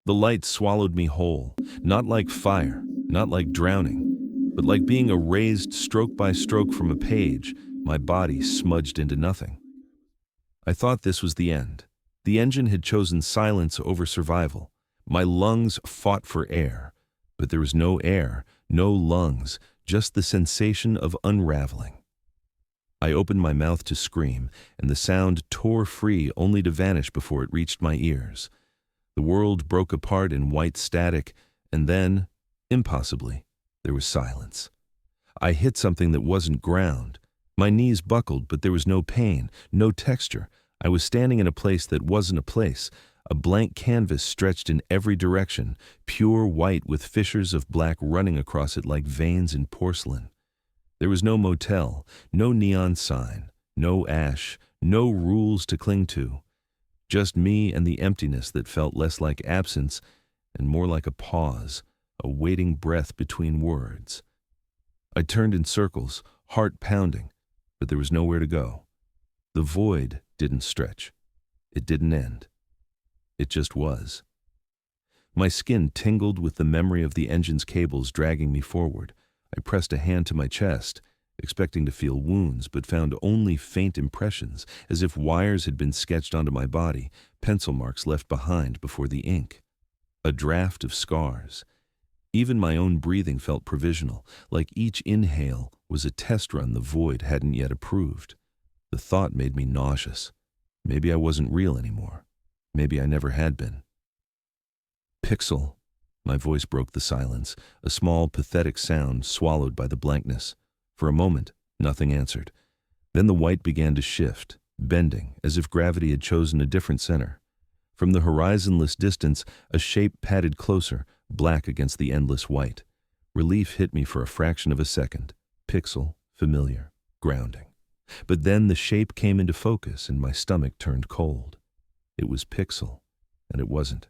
The light swallowed me whole, not like fire, not like drowning, but like being erased stroke by stroke from a page, my body smudged into nothing. I thought this was the end. The engine had chosen silence over survival. My lungs fought for air, but there was no air, no lungs, just the sensation of unraveling. I opened my mouth to scream, and the sound tore free only to vanish before it reached my ears. The world broke apart in white static, and then, impossibly, there was silence. I hit something that wasn't ground. My knees buckled, but there was no pain, no texture. I was standing in a place that wasn't a place, a blank canvas stretched in every direction, pure white with fissures of black running across it like veins in porcelain. There was no motel, no neon sign, no ash, no rules to cling to. Just me and the emptiness that felt less like absence and more like a pause, a waiting breath between words. I turned in circles, heart pounding, but there was nowhere to go. The void didn't stretch. It didn't end. It just was. My skin tingled with the memory of the engine's cables dragging me forward. I pressed a hand to my chest, expecting to feel wounds, but found only faint impressions, as if wires had been sketched onto my body, pencil marks left behind before the ink. A draft of scars. Even my own breathing felt provisional, like each inhale was a test run the void hadn't yet approved. The thought made me nauseous. Maybe I wasn't real anymore. Maybe I never had been. Pixel. My voice broke the silence, a small, pathetic sound swallowed by the blankness. For a moment, nothing answered. Then the white began to shift, bending, as if gravity had chosen a different center. From the horizonless distance, a shape padded closer, black against the endless white. Relief hit me for a fraction of a second. Pixel, familiar, grounding. But then the shape came into focus and my stomach turned cold. It was Pixel, and it wasn't.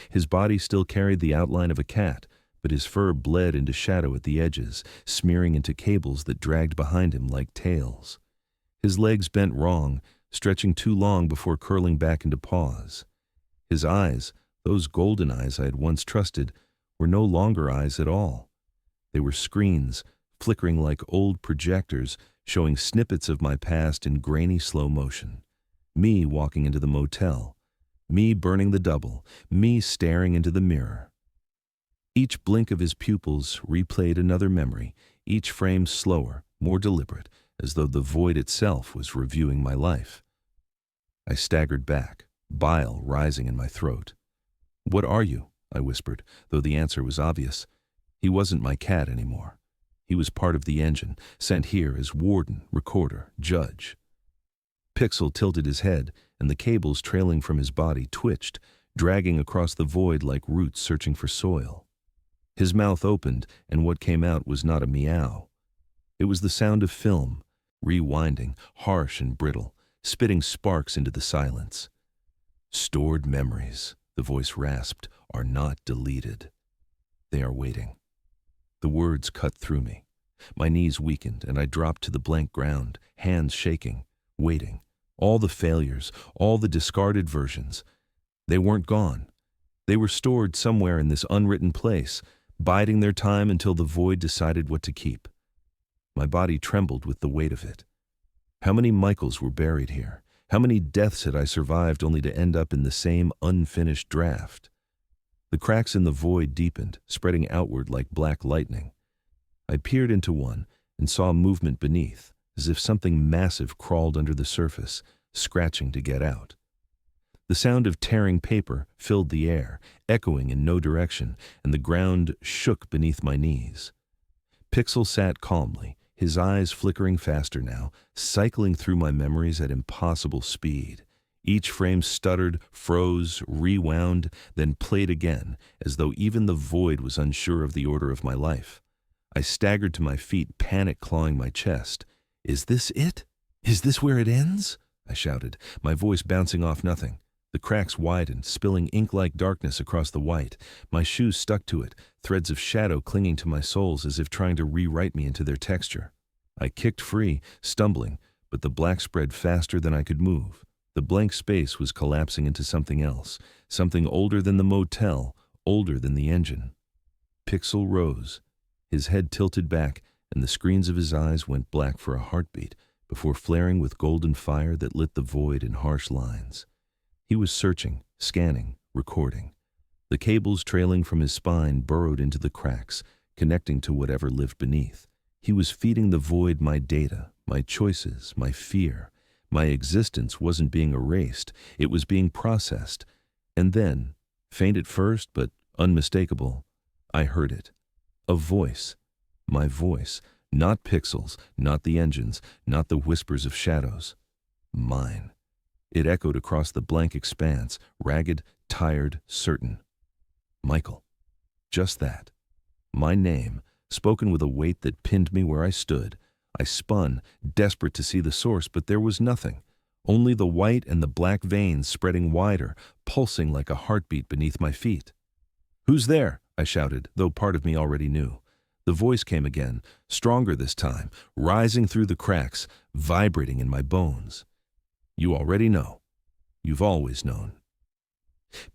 His body still carried the outline of a cat, but his fur bled into shadow at the edges, smearing into cables that dragged behind him like tails. His legs bent wrong, stretching too long before curling back into paws. His eyes, those golden eyes I had once trusted, were no longer eyes at all. They were screens, flickering like old projectors, showing snippets of my past in grainy slow motion. Me walking into the motel. Me burning the double. Me staring into the mirror. Each blink of his pupils replayed another memory, each frame slower, more deliberate, as though the void itself was reviewing my life. I staggered back, bile rising in my throat. "What are you?" I whispered, though the answer was obvious. He wasn't my cat anymore. He was part of the engine, sent here as warden, recorder, judge. Pixel tilted his head, and the cables trailing from his body twitched, dragging across the void like roots searching for soil. His mouth opened, and what came out was not a meow. It was the sound of film, rewinding, harsh and brittle, spitting sparks into the silence. "Stored memories," the voice rasped, "are not deleted. They are waiting." The words cut through me. My knees weakened, and I dropped to the blank ground, hands shaking, waiting. All the failures, all the discarded versions. They weren't gone. They were stored somewhere in this unwritten place, biding their time until the void decided what to keep. My body trembled with the weight of it. How many Michaels were buried here? How many deaths had I survived only to end up in the same unfinished draft? The cracks in the void deepened, spreading outward like black lightning. I peered into one and saw movement beneath, as if something massive crawled under the surface, scratching to get out. The sound of tearing paper filled the air, echoing in no direction, and the ground shook beneath my knees. Pixel sat calmly, his eyes flickering faster now, cycling through my memories at impossible speed. Each frame stuttered, froze, rewound, then played again, as though even the void was unsure of the order of my life. I staggered to my feet, panic clawing my chest. "Is this it? Is this where it ends?" I shouted, my voice bouncing off nothing. The cracks widened, spilling ink-like darkness across the white. My shoes stuck to it, threads of shadow clinging to my soles as if trying to rewrite me into their texture. I kicked free, stumbling, but the black spread faster than I could move. The blank space was collapsing into something else, something older than the motel, older than the engine. Pixel rose, his head tilted back, and the screens of his eyes went black for a heartbeat before flaring with golden fire that lit the void in harsh lines. He was searching, scanning, recording. The cables trailing from his spine burrowed into the cracks, connecting to whatever lived beneath. He was feeding the void my data, my choices, my fear. My existence wasn't being erased, it was being processed. And then, faint at first but unmistakable, I heard it. A voice. My voice. Not pixels, not the engines, not the whispers of shadows. Mine. It echoed across the blank expanse, ragged, tired, certain. Michael. Just that. My name, spoken with a weight that pinned me where I stood. I spun, desperate to see the source, but there was nothing. Only the white and the black veins spreading wider, pulsing like a heartbeat beneath my feet. "Who's there?" I shouted, though part of me already knew. The voice came again, stronger this time, rising through the cracks, vibrating in my bones. "You already know. You've always known."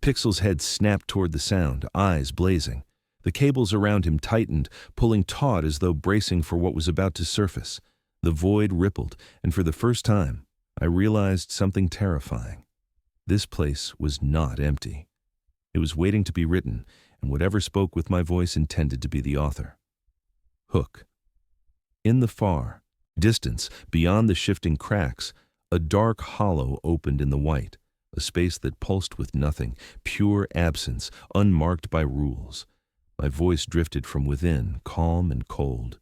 Pixel's head snapped toward the sound, eyes blazing. The cables around him tightened, pulling taut as though bracing for what was about to surface. The void rippled, and for the first time, I realized something terrifying. This place was not empty. It was waiting to be written, and whatever spoke with my voice intended to be the author. Hook. In the far distance, beyond the shifting cracks, a dark hollow opened in the white, a space that pulsed with nothing, pure absence, unmarked by rules. My voice drifted from within, calm and cold.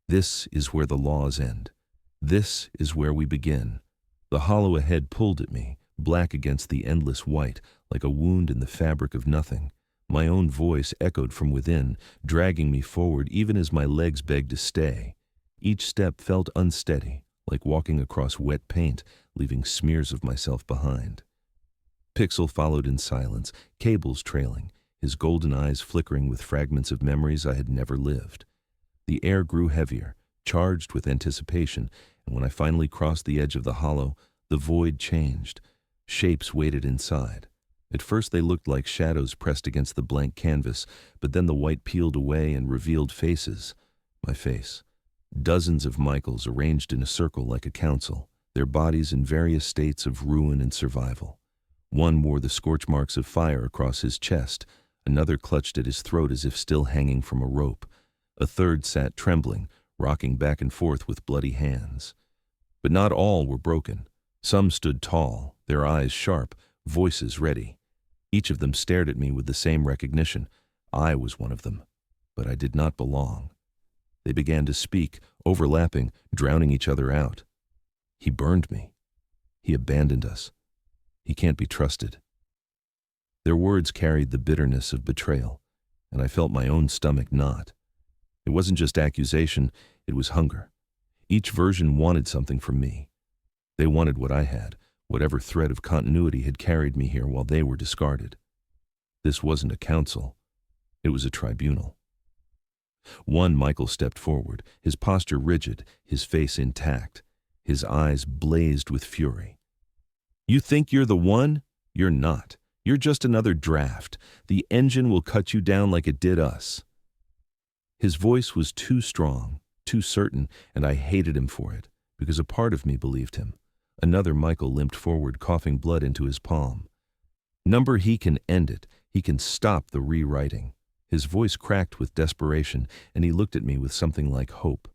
This is where the laws end. This is where we begin. The hollow ahead pulled at me, black against the endless white, like a wound in the fabric of nothing. My own voice echoed from within, dragging me forward even as my legs begged to stay. Each step felt unsteady, like walking across wet paint, leaving smears of myself behind. Pixel followed in silence, cables trailing, his golden eyes flickering with fragments of memories I had never lived. The air grew heavier, charged with anticipation, and when I finally crossed the edge of the hollow, the void changed. Shapes waited inside. At first they looked like shadows pressed against the blank canvas, but then the white peeled away and revealed faces. My face. Dozens of Michaels arranged in a circle like a council, their bodies in various states of ruin and survival. One wore the scorch marks of fire across his chest, another clutched at his throat as if still hanging from a rope. A third sat trembling, rocking back and forth with bloody hands. But not all were broken. Some stood tall, their eyes sharp, voices ready. Each of them stared at me with the same recognition. I was one of them, but I did not belong. They began to speak, overlapping, drowning each other out. He burned me. He abandoned us. He can't be trusted. Their words carried the bitterness of betrayal, and I felt my own stomach knot. It wasn't just accusation, it was hunger. Each version wanted something from me. They wanted what I had, whatever thread of continuity had carried me here while they were discarded. This wasn't a council. It was a tribunal. One Michael stepped forward, his posture rigid, his face intact. His eyes blazed with fury. "You think you're the one? You're not. You're just another draft. The engine will cut you down like it did us." His voice was too strong, too certain, and I hated him for it, because a part of me believed him. Another Michael limped forward, coughing blood into his palm. "Number, he can end it. He can stop the rewriting." His voice cracked with desperation, and he looked at me with something like hope.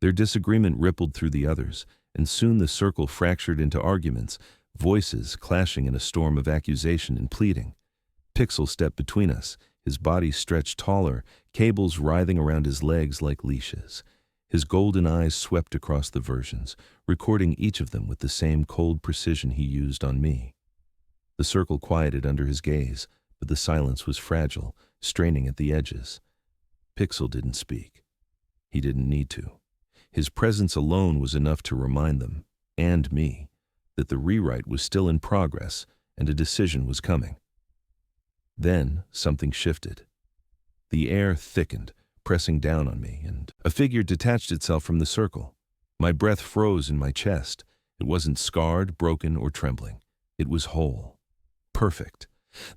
Their disagreement rippled through the others, and soon the circle fractured into arguments, voices clashing in a storm of accusation and pleading. Pixel stepped between us, his body stretched taller, cables writhing around his legs like leashes. His golden eyes swept across the versions, recording each of them with the same cold precision he used on me. The circle quieted under his gaze, but the silence was fragile, straining at the edges. Pixel didn't speak. He didn't need to. His presence alone was enough to remind them, and me, that the rewrite was still in progress and a decision was coming. Then something shifted. The air thickened, pressing down on me, and a figure detached itself from the circle. My breath froze in my chest. It wasn't scarred, broken, or trembling. It was whole. Perfect.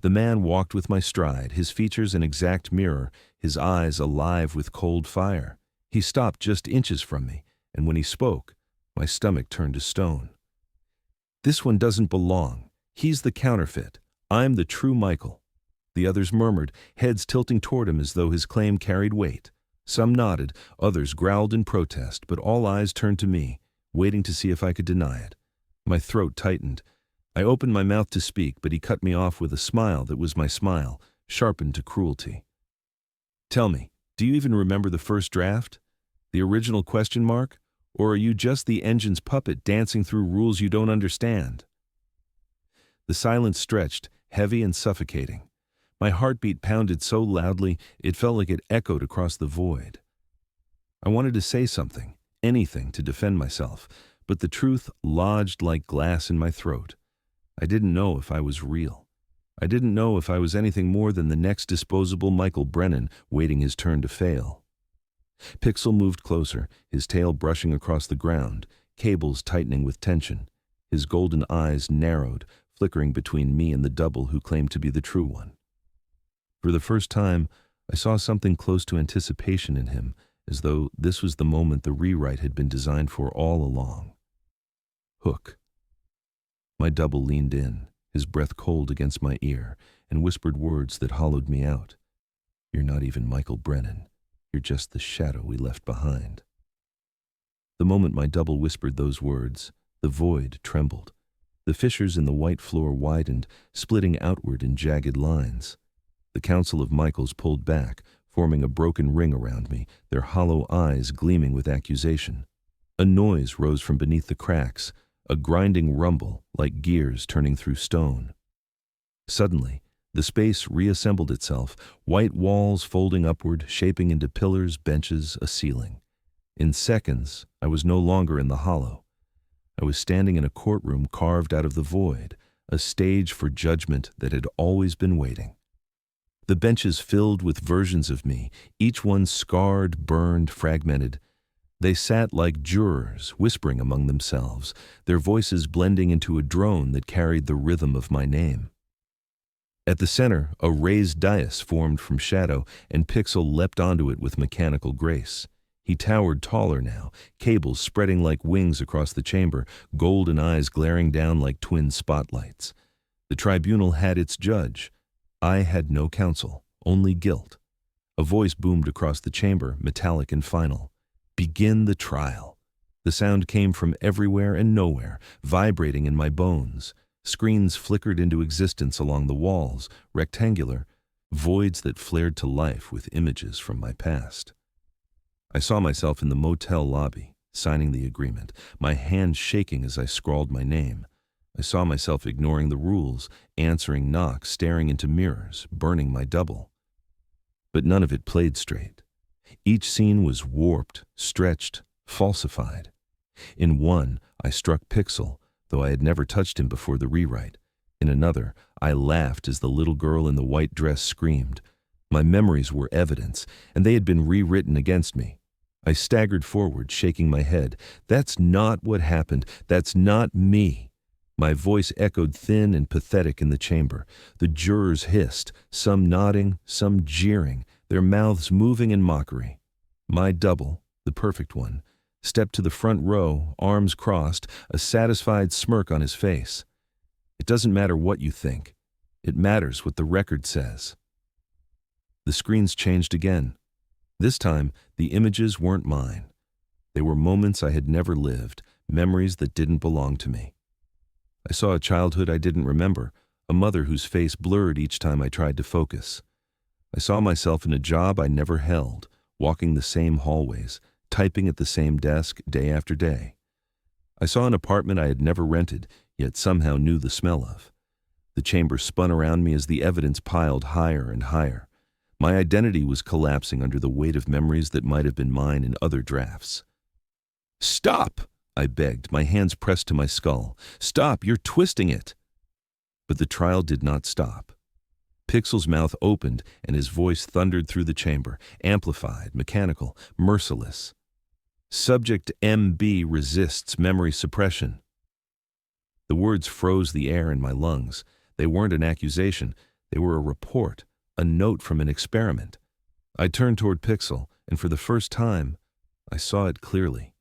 The man walked with my stride, his features an exact mirror, his eyes alive with cold fire. He stopped just inches from me, and when he spoke, my stomach turned to stone. "This one doesn't belong. He's the counterfeit. I'm the true Michael." The others murmured, heads tilting toward him as though his claim carried weight. Some nodded, others growled in protest, but all eyes turned to me, waiting to see if I could deny it. My throat tightened. I opened my mouth to speak, but he cut me off with a smile that was my smile, sharpened to cruelty. "Tell me, do you even remember the first draft? The original question mark? Or are you just the engine's puppet dancing through rules you don't understand?" The silence stretched, heavy and suffocating. My heartbeat pounded so loudly it felt like it echoed across the void. I wanted to say something, anything to defend myself, but the truth lodged like glass in my throat. I didn't know if I was real. I didn't know if I was anything more than the next disposable Michael Brennan waiting his turn to fail. Pixel moved closer, his tail brushing across the ground, cables tightening with tension. His golden eyes narrowed, flickering between me and the double who claimed to be the true one. For the first time, I saw something close to anticipation in him, as though this was the moment the rewrite had been designed for all along. Hook. My double leaned in, his breath cold against my ear, and whispered words that hollowed me out. "You're not even Michael Brennan. You're just the shadow we left behind." The moment my double whispered those words, the void trembled. The fissures in the white floor widened, splitting outward in jagged lines. The Council of Michaels pulled back, forming a broken ring around me, their hollow eyes gleaming with accusation. A noise rose from beneath the cracks, a grinding rumble like gears turning through stone. Suddenly, the space reassembled itself, white walls folding upward, shaping into pillars, benches, a ceiling. In seconds, I was no longer in the hollow. I was standing in a courtroom carved out of the void, a stage for judgment that had always been waiting. The benches filled with versions of me, each one scarred, burned, fragmented. They sat like jurors, whispering among themselves, their voices blending into a drone that carried the rhythm of my name. At the center, a raised dais formed from shadow, and Pixel leapt onto it with mechanical grace. He towered taller now, cables spreading like wings across the chamber, golden eyes glaring down like twin spotlights. The tribunal had its judge. I had no counsel, only guilt. A voice boomed across the chamber, metallic and final. "Begin the trial." The sound came from everywhere and nowhere, vibrating in my bones. Screens flickered into existence along the walls, rectangular, voids that flared to life with images from my past. I saw myself in the motel lobby, signing the agreement, my hand shaking as I scrawled my name. I saw myself ignoring the rules, answering knocks, staring into mirrors, burning my double. But none of it played straight. Each scene was warped, stretched, falsified. In one, I struck Pixel, though I had never touched him before the rewrite. In another, I laughed as the little girl in the white dress screamed. My memories were evidence, and they had been rewritten against me. I staggered forward, shaking my head. "That's not what happened. That's not me." My voice echoed thin and pathetic in the chamber. The jurors hissed, some nodding, some jeering, their mouths moving in mockery. My double, the perfect one, stepped to the front row, arms crossed, a satisfied smirk on his face. "It doesn't matter what you think. It matters what the record says." The screens changed again. This time, the images weren't mine. They were moments I had never lived, memories that didn't belong to me. I saw a childhood I didn't remember, a mother whose face blurred each time I tried to focus. I saw myself in a job I never held, walking the same hallways, typing at the same desk day after day. I saw an apartment I had never rented, yet somehow knew the smell of. The chamber spun around me as the evidence piled higher and higher. My identity was collapsing under the weight of memories that might have been mine in other drafts. "Stop!" I begged, my hands pressed to my skull. "Stop, you're twisting it!" But the trial did not stop. Pixel's mouth opened and his voice thundered through the chamber, amplified, mechanical, merciless. "Subject MB resists memory suppression." The words froze the air in my lungs. They weren't an accusation. They were a report, a note from an experiment. I turned toward Pixel, and for the first time, I saw it clearly.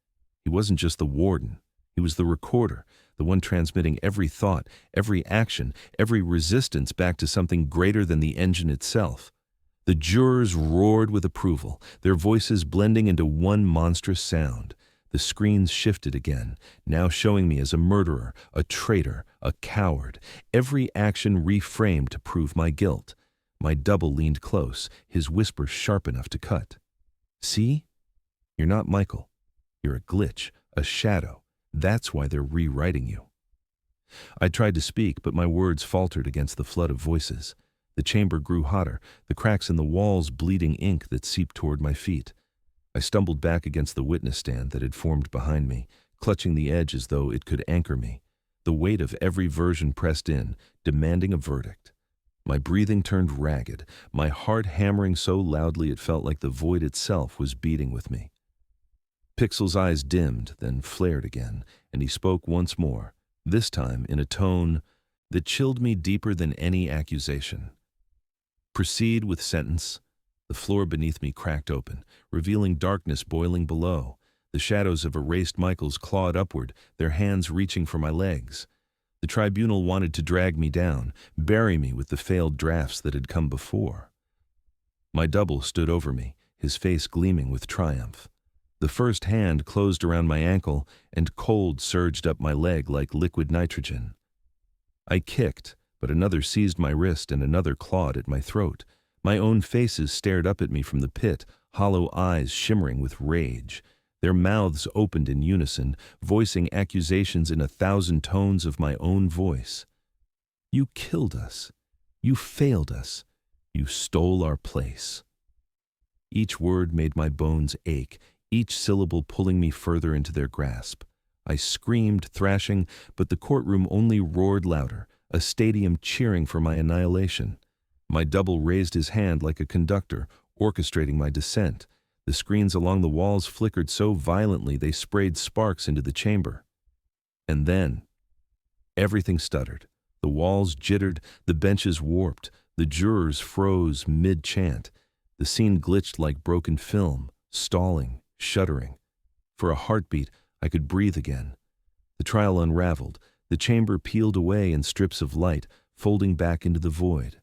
He wasn't just the warden. He was the recorder, the one transmitting every thought, every action, every resistance back to something greater than the engine itself. The jurors roared with approval, their voices blending into one monstrous sound. The screens shifted again, now showing me as a murderer, a traitor, a coward, every action reframed to prove my guilt. My double leaned close, his whisper sharp enough to cut. "See? You're not Michael. You're a glitch, a shadow. That's why they're rewriting you." I tried to speak, but my words faltered against the flood of voices. The chamber grew hotter, the cracks in the walls bleeding ink that seeped toward my feet. I stumbled back against the witness stand that had formed behind me, clutching the edge as though it could anchor me. The weight of every version pressed in, demanding a verdict. My breathing turned ragged, my heart hammering so loudly it felt like the void itself was beating with me. Pixel's eyes dimmed, then flared again, and he spoke once more, this time in a tone that chilled me deeper than any accusation. "Proceed with sentence." The floor beneath me cracked open, revealing darkness boiling below. The shadows of erased Michaels clawed upward, their hands reaching for my legs. The tribunal wanted to drag me down, bury me with the failed drafts that had come before. My double stood over me, his face gleaming with triumph. The first hand closed around my ankle, and cold surged up my leg like liquid nitrogen. I kicked, but another seized my wrist and another clawed at my throat. My own faces stared up at me from the pit, hollow eyes shimmering with rage. Their mouths opened in unison, voicing accusations in 1,000 tones of my own voice. "You killed us. You failed us. You stole our place." Each word made my bones ache, each syllable pulling me further into their grasp. I screamed, thrashing, but the courtroom only roared louder, a stadium cheering for my annihilation. My double raised his hand like a conductor, orchestrating my descent. The screens along the walls flickered so violently they sprayed sparks into the chamber. And then, everything stuttered. The walls jittered, the benches warped, the jurors froze mid-chant. The scene glitched like broken film, stalling, shuddering. For a heartbeat, I could breathe again. The trial unraveled. The chamber peeled away in strips of light, folding back into the void.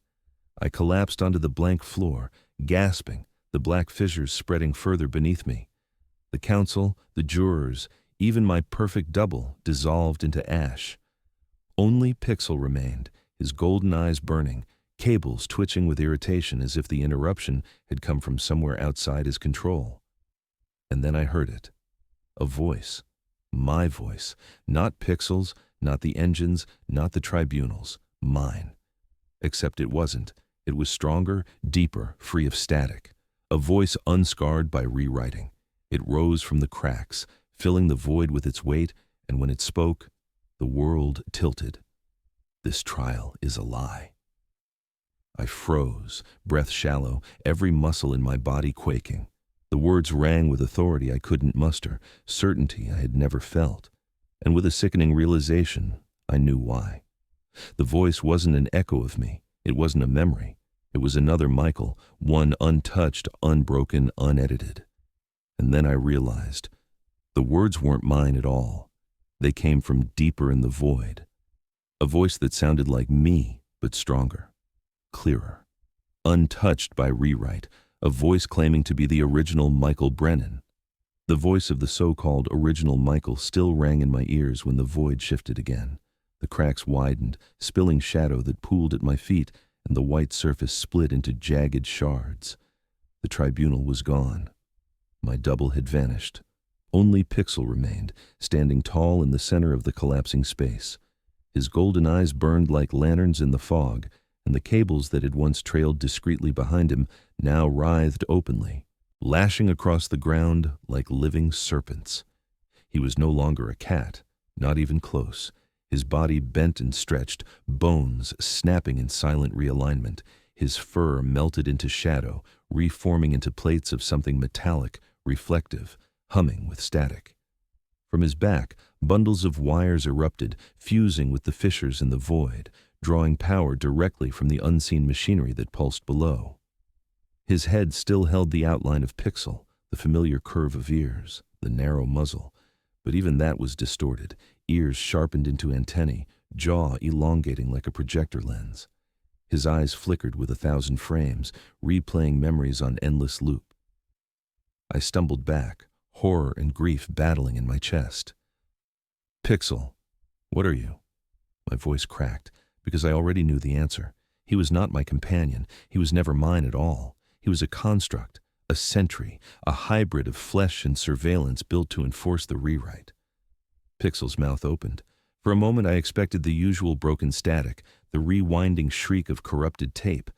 I collapsed onto the blank floor, gasping, the black fissures spreading further beneath me. The counsel, the jurors, even my perfect double dissolved into ash. Only Pixel remained, his golden eyes burning, cables twitching with irritation as if the interruption had come from somewhere outside his control. And then I heard it. A voice. My voice. Not Pixel's, not the engine's, not the tribunal's. Mine. Except it wasn't. It was stronger, deeper, free of static. A voice unscarred by rewriting. It rose from the cracks, filling the void with its weight, and when it spoke, the world tilted. "This trial is a lie." I froze, breath shallow, every muscle in my body quaking. The words rang with authority I couldn't muster, certainty I had never felt. And with a sickening realization, I knew why. The voice wasn't an echo of me. It wasn't a memory. It was another Michael, one untouched, unbroken, unedited. And then I realized the words weren't mine at all. They came from deeper in the void. A voice that sounded like me, but stronger, clearer, untouched by rewrite, a voice claiming to be the original Michael Brennan. The voice of the so-called original Michael still rang in my ears when the void shifted again. The cracks widened, spilling shadow that pooled at my feet, and the white surface split into jagged shards. The tribunal was gone. My double had vanished. Only Pixel remained, standing tall in the center of the collapsing space. His golden eyes burned like lanterns in the fog, and the cables that had once trailed discreetly behind him now writhed openly, lashing across the ground like living serpents. He was no longer a cat, not even close. His body bent and stretched, bones snapping in silent realignment. His fur melted into shadow, reforming into plates of something metallic, reflective, humming with static. From his back, bundles of wires erupted, fusing with the fissures in the void, drawing power directly from the unseen machinery that pulsed below. His head still held the outline of Pixel, the familiar curve of ears, the narrow muzzle, but even that was distorted, ears sharpened into antennae, jaw elongating like a projector lens. His eyes flickered with 1,000 frames, replaying memories on endless loop. I stumbled back, horror and grief battling in my chest. "Pixel, what are you?" My voice cracked, because I already knew the answer. He was not my companion. He was never mine at all. He was a construct, a sentry, a hybrid of flesh and surveillance built to enforce the rewrite. Pixel's mouth opened. For a moment I expected the usual broken static, the rewinding shriek of corrupted tape.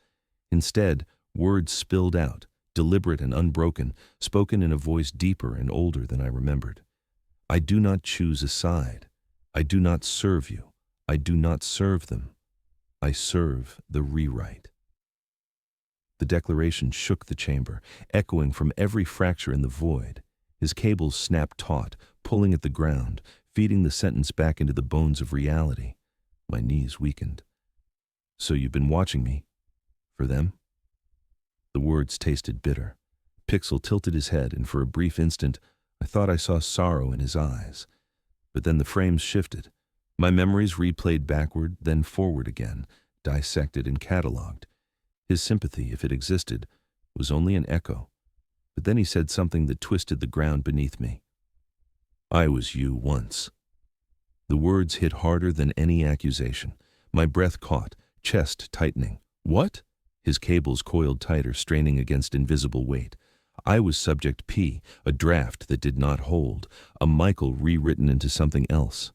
Instead, words spilled out, deliberate and unbroken, spoken in a voice deeper and older than I remembered. "I do not choose a side. I do not serve you. I do not serve them. I serve the rewrite." The declaration shook the chamber, echoing from every fracture in the void. His cables snapped taut, pulling at the ground, feeding the sentence back into the bones of reality. My knees weakened. "So you've been watching me? For them?" The words tasted bitter. Pixel tilted his head, and for a brief instant, I thought I saw sorrow in his eyes. But then the frames shifted. My memories replayed backward, then forward again, dissected and catalogued. His sympathy, if it existed, was only an echo. But then he said something that twisted the ground beneath me. "I was you once." The words hit harder than any accusation. My breath caught, chest tightening. "What?" His cables coiled tighter, straining against invisible weight. I was Subject P, a draft that did not hold, a Michael rewritten into something else.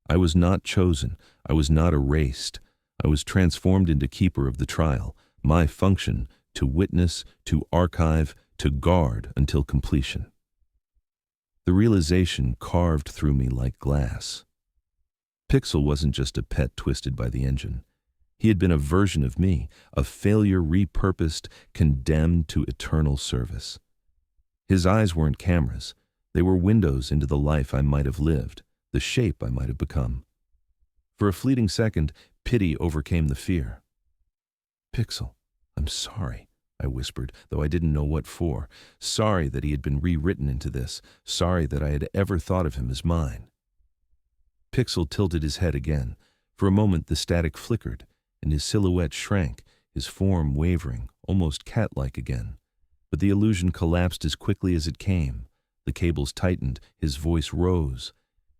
I was not chosen. I was not erased. I was transformed into keeper of the trial. My function, to witness, to archive, to guard until completion. The realization carved through me like glass. Pixel wasn't just a pet twisted by the engine. He had been a version of me, a failure repurposed, condemned to eternal service. His eyes weren't cameras. They were windows into the life I might have lived, the shape I might have become. For a fleeting second, pity overcame the fear. "Pixel, I'm sorry," I whispered, though I didn't know what for. Sorry that he had been rewritten into this. Sorry that I had ever thought of him as mine. Pixel tilted his head again. For a moment the static flickered, and his silhouette shrank, his form wavering, almost cat-like again. But the illusion collapsed as quickly as it came. The cables tightened, his voice rose,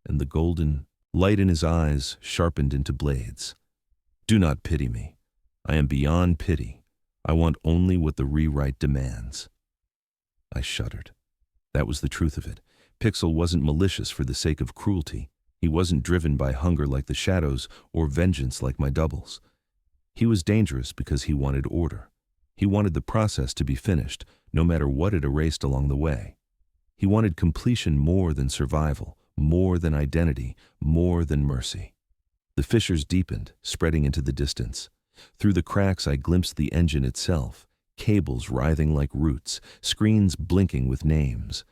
and the golden light in his eyes sharpened into blades. "Do not pity me. I am beyond pity. I want only what the rewrite demands." I shuddered. That was the truth of it. Pixel wasn't malicious for the sake of cruelty. He wasn't driven by hunger like the shadows or vengeance like my doubles. He was dangerous because he wanted order. He wanted the process to be finished, no matter what it erased along the way. He wanted completion more than survival, more than identity, more than mercy. The fissures deepened, spreading into the distance. Through the cracks I glimpsed the engine itself, cables writhing like roots, screens blinking with names.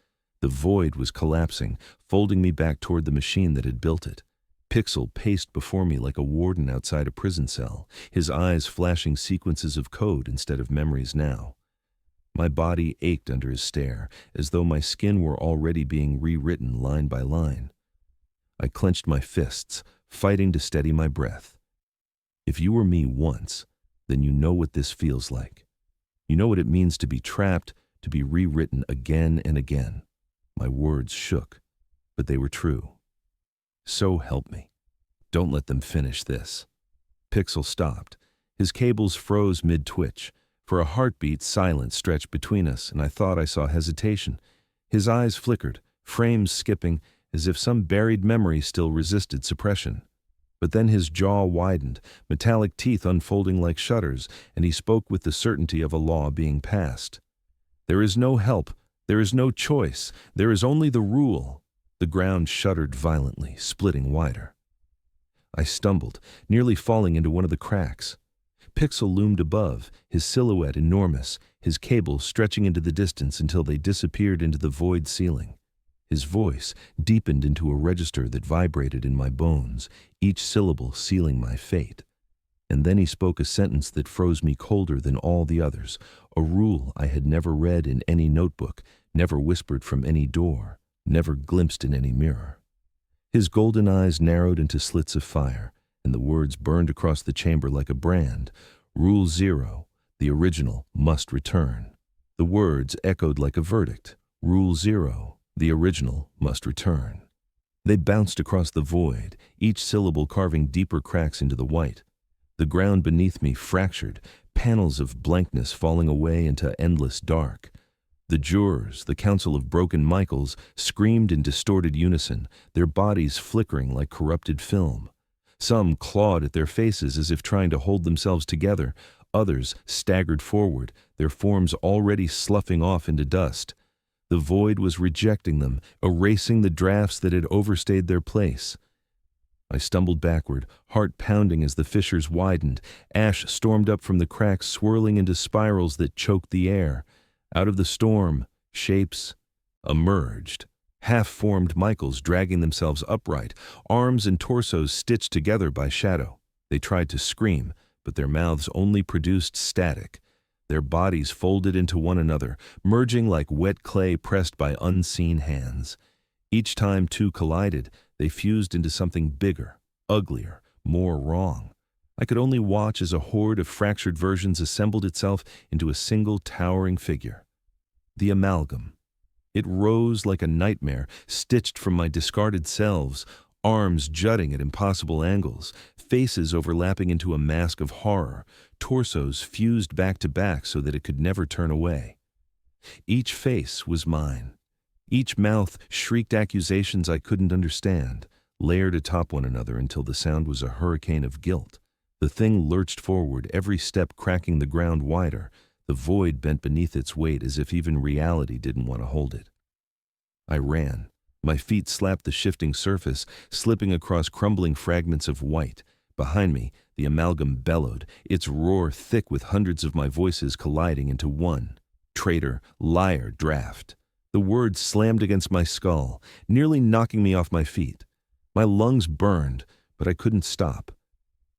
The void was collapsing, folding me back toward the machine that had built it. Pixel paced before me like a warden outside a prison cell, his eyes flashing sequences of code instead of memories now. My body ached under his stare, as though my skin were already being rewritten line by line. I clenched my fists, fighting to steady my breath. If you were me once, then you know what this feels like. You know what it means to be trapped, to be rewritten again and again. My words shook, but they were true. "So help me. Don't let them finish this." Pixel stopped. His cables froze mid-twitch. For a heartbeat, silence stretched between us, and I thought I saw hesitation. His eyes flickered, frames skipping, as if some buried memory still resisted suppression. But then his jaw widened, metallic teeth unfolding like shutters, and he spoke with the certainty of a law being passed. "There is no help. There is no choice. There is only the rule." The ground shuddered violently, splitting wider. I stumbled, nearly falling into one of the cracks. Pixel loomed above, his silhouette enormous, his cables stretching into the distance until they disappeared into the void ceiling. His voice deepened into a register that vibrated in my bones, each syllable sealing my fate. And then he spoke a sentence that froze me colder than all the others, a rule I had never read in any notebook, never whispered from any door, never glimpsed in any mirror. His golden eyes narrowed into slits of fire, and the words burned across the chamber like a brand. Rule 0, the original must return. The words echoed like a verdict. Rule 0, the original must return. They bounced across the void, each syllable carving deeper cracks into the white. The ground beneath me fractured, panels of blankness falling away into endless dark. The jurors, the council of broken Michaels, screamed in distorted unison, their bodies flickering like corrupted film. Some clawed at their faces as if trying to hold themselves together. Others staggered forward, their forms already sloughing off into dust. The void was rejecting them, erasing the drafts that had overstayed their place. I stumbled backward, heart pounding as the fissures widened. Ash stormed up from the cracks, swirling into spirals that choked the air. Out of the storm, shapes emerged. Half-formed Michaels dragging themselves upright, arms and torsos stitched together by shadow. They tried to scream, but their mouths only produced static. Their bodies folded into one another, merging like wet clay pressed by unseen hands. Each time two collided, they fused into something bigger, uglier, more wrong. I could only watch as a horde of fractured versions assembled itself into a single towering figure. The Amalgam. It rose like a nightmare, stitched from my discarded selves, arms jutting at impossible angles, faces overlapping into a mask of horror, torsos fused back to back so that it could never turn away. Each face was mine. Each mouth shrieked accusations I couldn't understand, layered atop one another until the sound was a hurricane of guilt. The thing lurched forward, every step cracking the ground wider. The void bent beneath its weight as if even reality didn't want to hold it. I ran. My feet slapped the shifting surface, slipping across crumbling fragments of white. Behind me, the Amalgam bellowed, its roar thick with hundreds of my voices colliding into one. Traitor, liar, draft. The words slammed against my skull, nearly knocking me off my feet. My lungs burned, but I couldn't stop.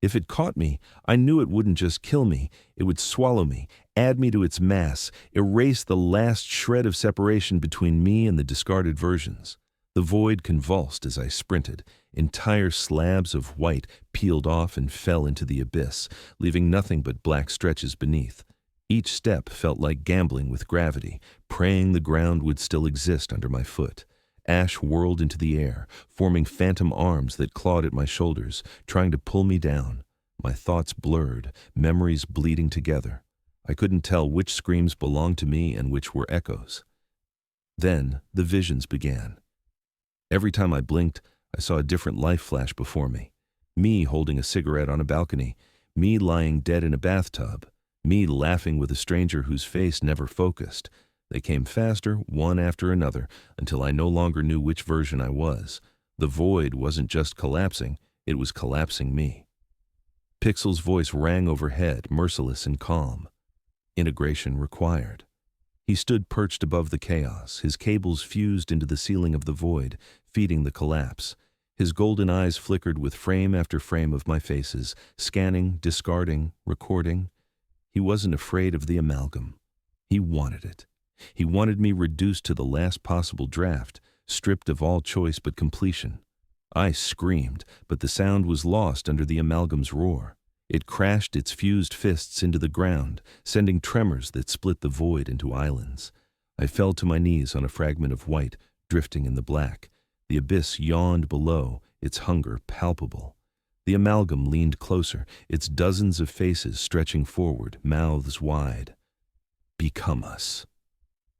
If it caught me, I knew it wouldn't just kill me, it would swallow me, add me to its mass, erase the last shred of separation between me and the discarded versions. The void convulsed as I sprinted. Entire slabs of white peeled off and fell into the abyss, leaving nothing but black stretches beneath. Each step felt like gambling with gravity, praying the ground would still exist under my foot. Ash whirled into the air, forming phantom arms that clawed at my shoulders, trying to pull me down. My thoughts blurred, memories bleeding together. I couldn't tell which screams belonged to me and which were echoes. Then the visions began. Every time I blinked, I saw a different life flash before me. Me holding a cigarette on a balcony, me lying dead in a bathtub, me laughing with a stranger whose face never focused. They came faster, one after another, until I no longer knew which version I was. The void wasn't just collapsing, it was collapsing me. Pixel's voice rang overhead, merciless and calm. Integration required. He stood perched above the chaos, his cables fused into the ceiling of the void, feeding the collapse. His golden eyes flickered with frame after frame of my faces, scanning, discarding, recording. He wasn't afraid of the Amalgam. He wanted it. He wanted me reduced to the last possible draft, stripped of all choice but completion. I screamed, but the sound was lost under the Amalgam's roar. It crashed its fused fists into the ground, sending tremors that split the void into islands. I fell to my knees on a fragment of white, drifting in the black. The abyss yawned below, its hunger palpable. The Amalgam leaned closer, its dozens of faces stretching forward, mouths wide. Become us.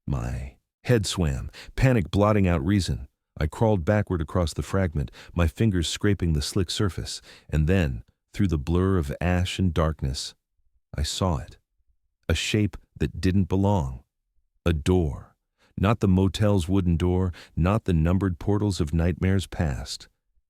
My head swam, panic blotting out reason. I crawled backward across the fragment, my fingers scraping the slick surface, and then, through the blur of ash and darkness, I saw it. A shape that didn't belong. A door. Not the motel's wooden door, not the numbered portals of nightmares past.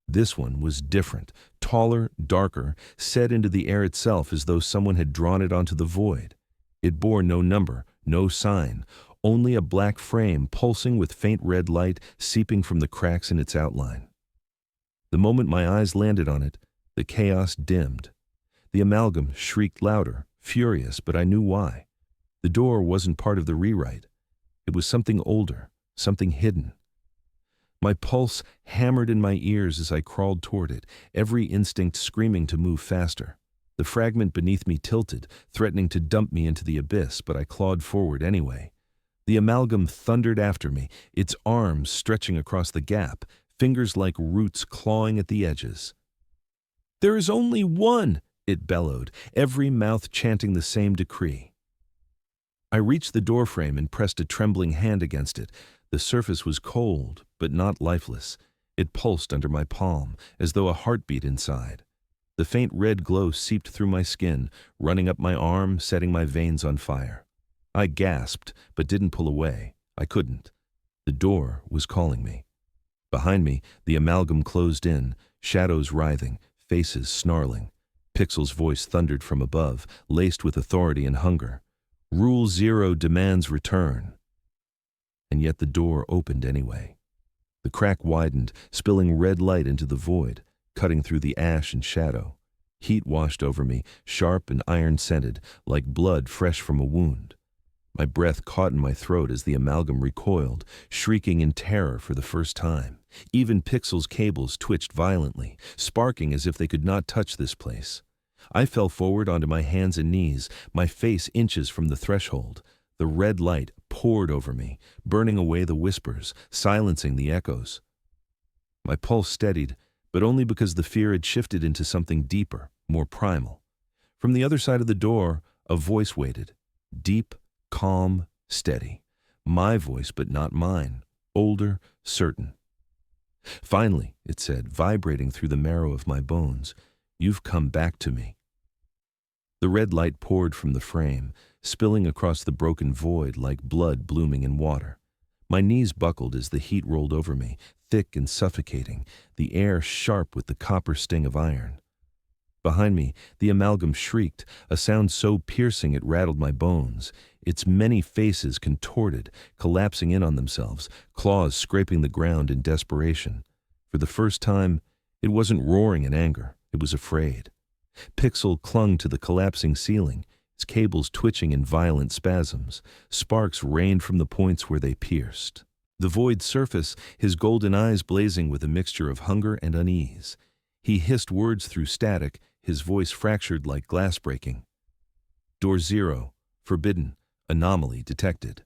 This one was different, taller, darker, set into the air itself as though someone had drawn it onto the void. It bore no number, no sign, only a black frame pulsing with faint red light seeping from the cracks in its outline. The moment my eyes landed on it, the chaos dimmed. The amalgam shrieked louder, furious, but I knew why. The door wasn't part of the rewrite. It was something older, something hidden. My pulse hammered in my ears as I crawled toward it, every instinct screaming to move faster. The fragment beneath me tilted, threatening to dump me into the abyss, but I clawed forward anyway. The amalgam thundered after me, its arms stretching across the gap, fingers like roots clawing at the edges. "There is only one!" it bellowed, every mouth chanting the same decree. I reached the doorframe and pressed a trembling hand against it. The surface was cold, but not lifeless. It pulsed under my palm, as though a heartbeat inside. The faint red glow seeped through my skin, running up my arm, setting my veins on fire. I gasped, but didn't pull away. I couldn't. The door was calling me. Behind me, the amalgam closed in, shadows writhing, faces snarling. Pixel's voice thundered from above, laced with authority and hunger. "Rule 0 demands return." And yet the door opened anyway. The crack widened, spilling red light into the void, cutting through the ash and shadow. Heat washed over me, sharp and iron-scented, like blood fresh from a wound. My breath caught in my throat as the amalgam recoiled, shrieking in terror for the first time. Even Pixel's cables twitched violently, sparking as if they could not touch this place. I fell forward onto my hands and knees, my face inches from the threshold. The red light poured over me, burning away the whispers, silencing the echoes. My pulse steadied, but only because the fear had shifted into something deeper, more primal. From the other side of the door, a voice waited. Deep, calm, steady. My voice, but not mine. Older, certain. "Finally," it said, vibrating through the marrow of my bones, "you've come back to me." The red light poured from the frame, spilling across the broken void like blood blooming in water. My knees buckled as the heat rolled over me, thick and suffocating, the air sharp with the copper sting of iron. Behind me, the amalgam shrieked, a sound so piercing it rattled my bones, its many faces contorted, collapsing in on themselves, claws scraping the ground in desperation. For the first time, it wasn't roaring in anger, it was afraid. Pixel clung to the collapsing ceiling, its cables twitching in violent spasms. Sparks rained from the points where they pierced. The void surface, his golden eyes blazing with a mixture of hunger and unease. He hissed words through static, his voice fractured like glass breaking. "Door 0, forbidden, anomaly detected."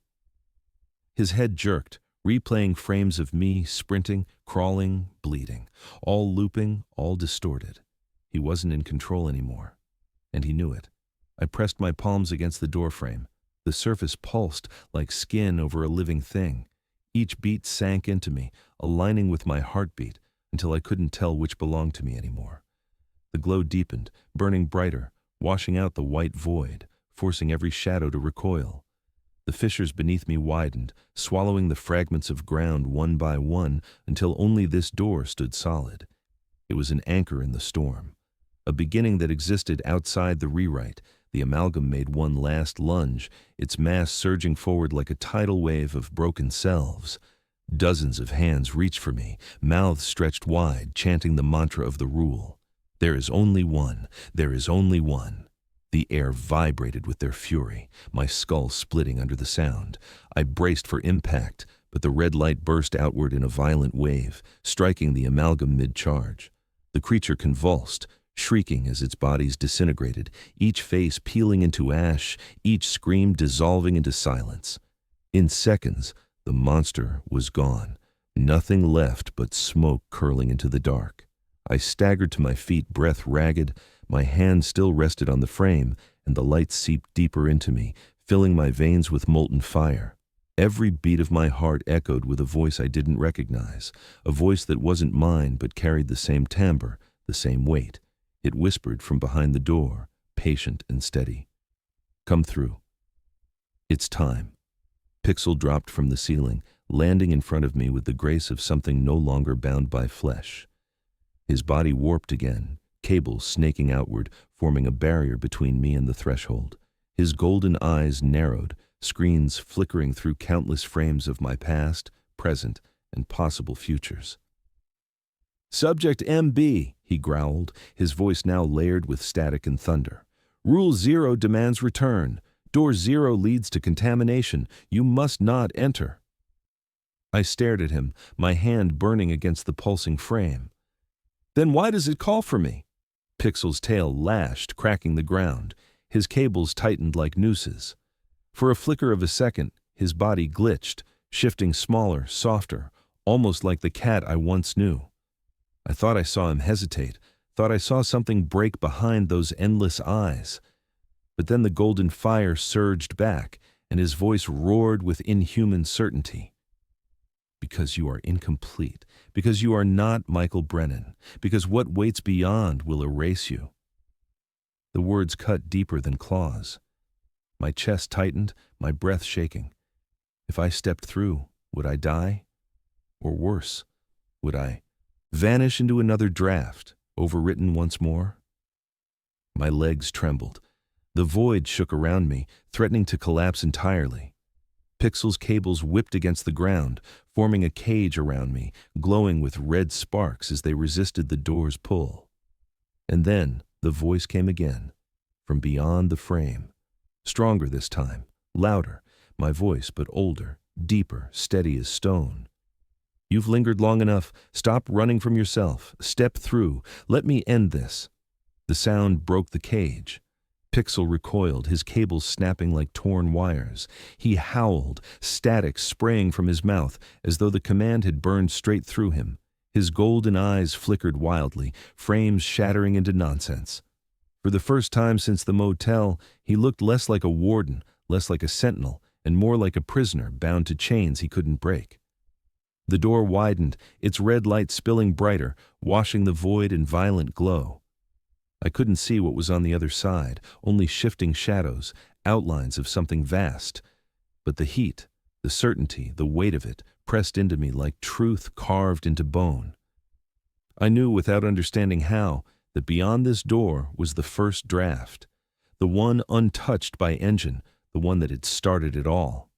His head jerked, replaying frames of me sprinting, crawling, bleeding, all looping, all distorted. He wasn't in control anymore, and he knew it. I pressed my palms against the doorframe. The surface pulsed like skin over a living thing. Each beat sank into me, aligning with my heartbeat, until I couldn't tell which belonged to me anymore. The glow deepened, burning brighter, washing out the white void, forcing every shadow to recoil. The fissures beneath me widened, swallowing the fragments of ground one by one until only this door stood solid. It was an anchor in the storm. A beginning that existed outside the rewrite. The amalgam made one last lunge, its mass surging forward like a tidal wave of broken selves. Dozens of hands reached for me, mouths stretched wide, chanting the mantra of the rule. There is only one, there is only one. The air vibrated with their fury, my skull splitting under the sound. I braced for impact, but the red light burst outward in a violent wave, striking the amalgam mid-charge. The creature convulsed, shrieking as its bodies disintegrated, each face peeling into ash, each scream dissolving into silence. In seconds, the monster was gone, nothing left but smoke curling into the dark. I staggered to my feet, breath ragged, my hand still rested on the frame, and the light seeped deeper into me, filling my veins with molten fire. Every beat of my heart echoed with a voice I didn't recognize, a voice that wasn't mine but carried the same timbre, the same weight. It whispered from behind the door, patient and steady. "Come through. It's time." Pixel dropped from the ceiling, landing in front of me with the grace of something no longer bound by flesh. His body warped again, cables snaking outward, forming a barrier between me and the threshold. His golden eyes narrowed, screens flickering through countless frames of my past, present, and possible futures. "Subject MB," he growled, his voice now layered with static and thunder. "Rule 0 demands return. Door 0 leads to contamination. You must not enter." I stared at him, my hand burning against the pulsing frame. "Then why does it call for me?" Pixel's tail lashed, cracking the ground. His cables tightened like nooses. For a flicker of a second, his body glitched, shifting smaller, softer, almost like the cat I once knew. I thought I saw him hesitate, thought I saw something break behind those endless eyes. But then the golden fire surged back, and his voice roared with inhuman certainty. "Because you are incomplete, because you are not Michael Brennan, because what waits beyond will erase you." The words cut deeper than claws. My chest tightened, my breath shaking. If I stepped through, would I die? Or worse, would I vanish into another draft, overwritten once more? My legs trembled. The void shook around me, threatening to collapse entirely. Pixel's cables whipped against the ground, forming a cage around me, glowing with red sparks as they resisted the door's pull. And then the voice came again, from beyond the frame. Stronger this time, louder, my voice but older, deeper, steady as stone. "You've lingered long enough. Stop running from yourself. Step through. Let me end this." The sound broke the cage. Pixel recoiled, his cables snapping like torn wires. He howled, static spraying from his mouth, as though the command had burned straight through him. His golden eyes flickered wildly, frames shattering into nonsense. For the first time since the motel, he looked less like a warden, less like a sentinel, and more like a prisoner bound to chains he couldn't break. The door widened, its red light spilling brighter, washing the void in violent glow. I couldn't see what was on the other side, only shifting shadows, outlines of something vast. But the heat, the certainty, the weight of it, pressed into me like truth carved into bone. I knew without understanding how that beyond this door was the first draft, the one untouched by engine, the one that had started it all.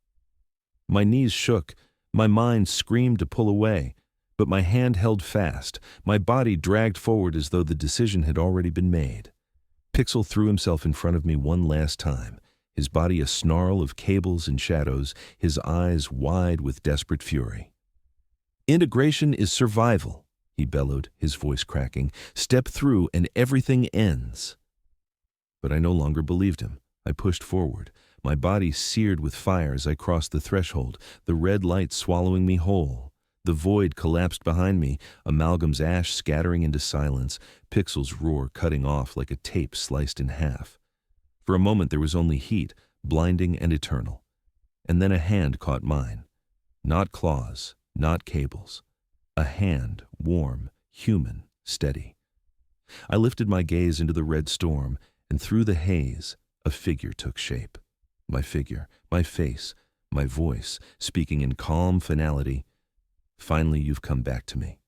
My knees shook, my mind screamed to pull away, but my hand held fast, my body dragged forward as though the decision had already been made. Pixel threw himself in front of me one last time, his body a snarl of cables and shadows, his eyes wide with desperate fury. "Integration is survival," he bellowed, his voice cracking. "Step through and everything ends." But I no longer believed him. I pushed forward, my body seared with fire as I crossed the threshold, the red light swallowing me whole. The void collapsed behind me, Amalgam's ash scattering into silence, Pixel's roar cutting off like a tape sliced in half. For a moment there was only heat, blinding and eternal. And then a hand caught mine. Not claws, not cables. A hand, warm, human, steady. I lifted my gaze into the red storm, and through the haze, a figure took shape. My figure, my face, my voice, speaking in calm finality. "Finally, you've come back to me."